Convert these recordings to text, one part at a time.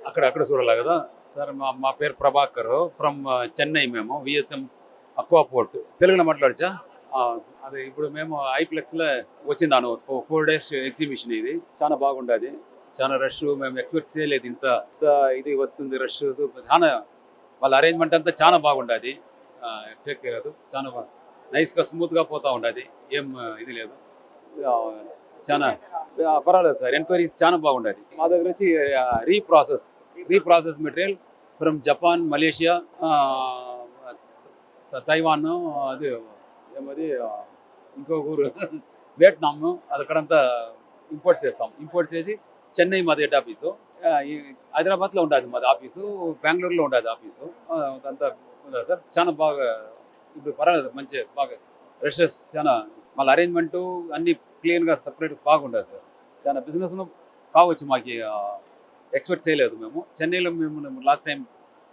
అక్కడ చూడాలి కదా సార్. మా పేరు ప్రభాకర్ ఫ్రమ్ చెన్నై. మేము విఎస్ఎం అక్వా పోర్ట్. తెలుగులో మాట్లాడచ్చా? అది ఇప్పుడు మేము ఐప్లెక్స్లో వచ్చిందాను 4 days ఎగ్జిబిషన్. ఇది చాలా బాగుండదు, చాలా రష్. మేము ఎక్స్పెక్ట్ చేయలేదు ఇంత ఇది వస్తుంది రష్. చాలా వాళ్ళ అరేంజ్మెంట్ అంతా చాలా బాగుండదు, ఎక్స్పెక్ట్ చేయలేదు. చాలా నైస్గా స్మూత్గా పోతూ ఉండదు, ఏం ఇది లేదు. చాలా పర్వాలేదు సార్, ఎంక్వైరీస్ చాలా బాగుండదు. మా దగ్గర వచ్చి reprocess material from Japan, Malaysia, Taiwan, అది ఏమది ఇంకో ఊరు వియట్నాం, అక్కడంతా ఇంపోర్ట్ చేసి చెన్నై మాది హెడ్ ఆఫీసు. హైదరాబాద్లో ఉండదు మాది ఆఫీసు, బెంగళూరులో ఉండదు ఆఫీసు. అంతా ఉండదు సార్. చాలా బాగా ఇప్పుడు పర్వాలేదు, మంచి బాగా రషెస్ చాలా. మళ్ళీ అరేంజ్మెంటు అన్ని క్లీన్గా సపరేట్ బాగుండదు సార్. చాలా బిజినెస్ కావచ్చు మాకు, ఎక్స్పెక్ట్ చేయలేదు మేము. చెన్నైలో మేము లాస్ట్ టైం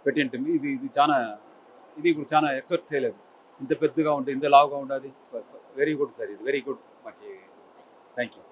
పెట్టింటాము. ఇది చాలా, ఇది ఇప్పుడు చాలా ఎక్స్పెక్ట్ చేయలేదు. ఇంత పెద్దగా ఉంటుంది, ఇంత లావుగా ఉండదు. వెరీ గుడ్ సార్, ఇది వెరీ గుడ్ మాకు. Thank you.